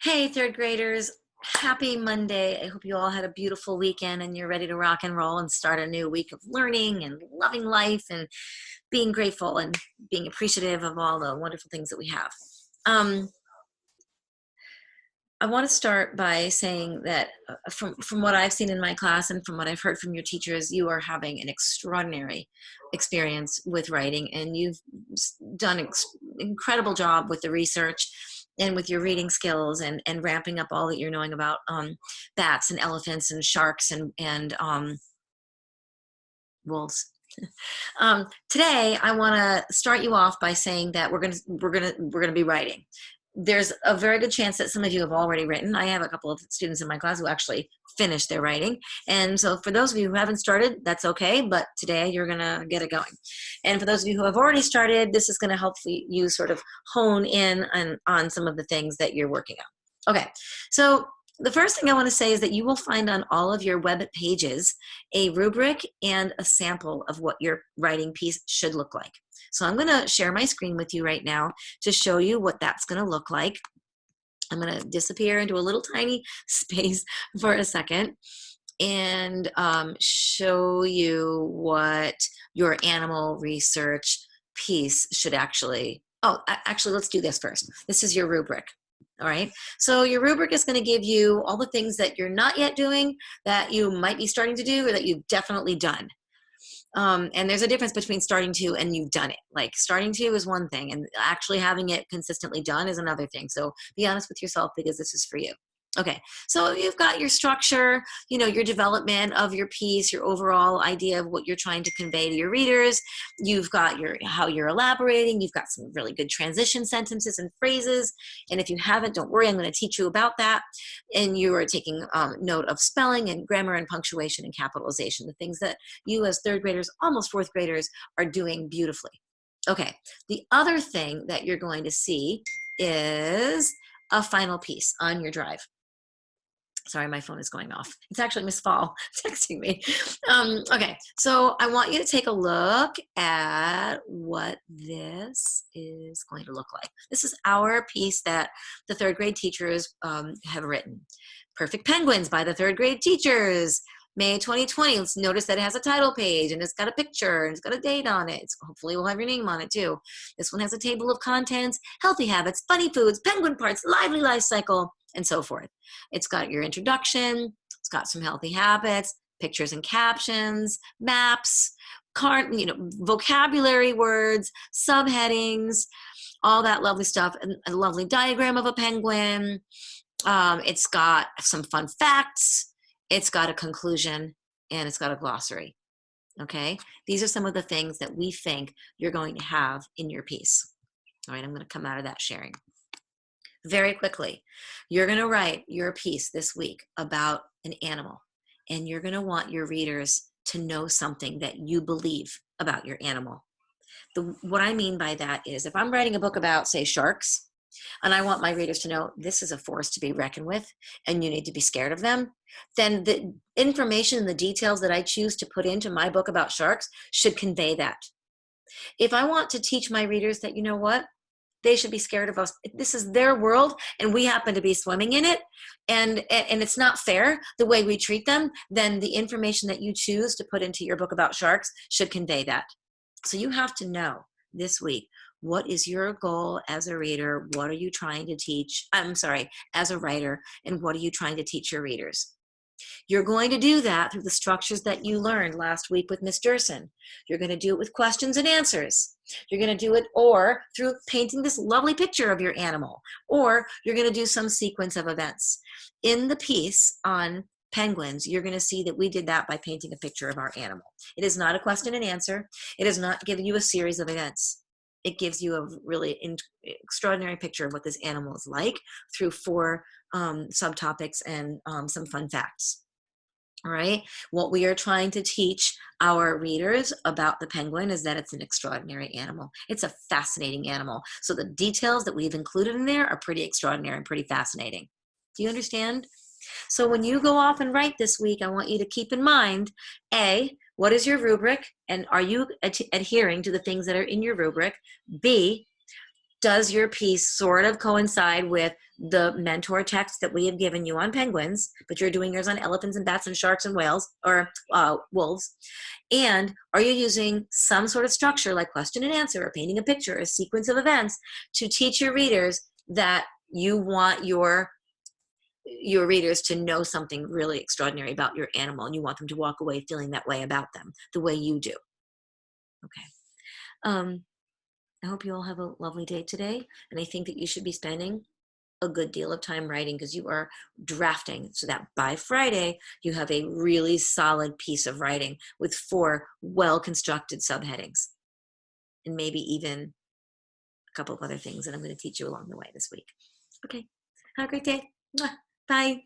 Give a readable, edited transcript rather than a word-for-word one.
Hey, third graders, happy Monday. I hope you all had a beautiful weekend and you're ready to rock and roll and start a new week of learning and loving life and being grateful and being appreciative of all the wonderful things that we have. Um, I want to start by saying that from what I've seen in my class and from what I've heard from your teachers, you are having an extraordinary experience with writing, and you've done an incredible job with the research and with your reading skills and ramping up all that you're knowing about bats and elephants and sharks and wolves. Today, I want to start you off by saying that we're gonna be writing. There's a very good chance that some of you have already written. I have a couple of students in my class who actually finished their writing. And so for those of you who haven't started, that's okay, but today you're gonna get it going. And for those of you who have already started, this is gonna help you sort of hone in on some of the things that you're working on. Okay, so the first thing I want to say is that you will find on all of your web pages a rubric and a sample of what your writing piece should look like. So I'm going to share my screen with you right now to show you what that's going to look like. I'm going to disappear into a little tiny space for a second and show you what your animal research piece should actually, actually, let's do this first. This is your rubric. All right, so your rubric is going to give you all the things that you're not yet doing, that you might be starting to do, or that you've definitely done. And there's a difference between starting to and you've done it. Like starting to is one thing, and actually having it consistently done is another thing. So be honest with yourself, because this is for you. Okay, so you've got your structure, your development of your piece, your overall idea of what you're trying to convey to your readers. You've got how you're elaborating. You've got some really good transition sentences and phrases. And if you haven't, don't worry, I'm going to teach you about that. And you are taking note of spelling and grammar and punctuation and capitalization, the things that you as third graders, almost fourth graders, are doing beautifully. Okay, the other thing that you're going to see is a final piece on your drive. Sorry, my phone is going off. It's actually Miss Fall texting me. Okay, so I want you to take a look at what this is going to look like. This is our piece that the third grade teachers have written. Perfect Penguins by the third grade teachers. May 2020. Let's notice that it has a title page and it's got a picture and it's got a date on it. Hopefully we'll have your name on it too. This one has a table of contents, healthy habits, funny foods, penguin parts, lively life cycle, and so forth. It's got your introduction, it's got some healthy habits, pictures and captions, maps, vocabulary words, subheadings, all that lovely stuff, and a lovely diagram of a penguin. It's got some fun facts, it's got a conclusion, and it's got a glossary. Okay, these are some of the things that we think you're going to have in your piece. All right, I'm going to come out of that sharing. Very quickly, you're going to write your piece this week about an animal, and you're going to want your readers to know something that you believe about your animal. What I mean by that is, if I'm writing a book about, say, sharks, and I want my readers to know this is a force to be reckoned with and you need to be scared of them, then the information and the details that I choose to put into my book about sharks should convey that. If I want to teach my readers that, they should be scared of us, this is their world and we happen to be swimming in it, and it's not fair the way we treat them, then the information that you choose to put into your book about sharks should convey that. So you have to know this week, what is your goal as a reader? What are you trying to teach? As a writer, and what are you trying to teach your readers? You're going to do that through the structures that you learned last week with Miss Durson. You're going to do it with questions and answers. You're going to do it or through painting this lovely picture of your animal, or you're going to do some sequence of events. In the piece on penguins, you're going to see that we did that by painting a picture of our animal. It is not a question and answer. It does not give you a series of events. It gives you a really extraordinary picture of what this animal is like through 4 subtopics and some fun facts. All right, what we are trying to teach our readers about the penguin is that it's an extraordinary animal. It's a fascinating animal. So the details that we've included in there are pretty extraordinary and pretty fascinating. Do you understand? So when you go off and write this week, I want you to keep in mind, A, what is your rubric, and are you adhering to the things that are in your rubric? B, Does your piece sort of coincide with the mentor text that we have given you on penguins, but you're doing yours on elephants and bats and sharks and whales or wolves? And are you using some sort of structure like question and answer or painting a picture, a sequence of events to teach your readers that you want your readers to know something really extraordinary about your animal, and you want them to walk away feeling that way about them the way you do? Okay. um, I hope you all have a lovely day today, and I think that you should be spending a good deal of time writing because you are drafting so that by Friday you have a really solid piece of writing with 4 well-constructed subheadings and maybe even a couple of other things that I'm going to teach you along the way this week. Okay, have a great day. Bye.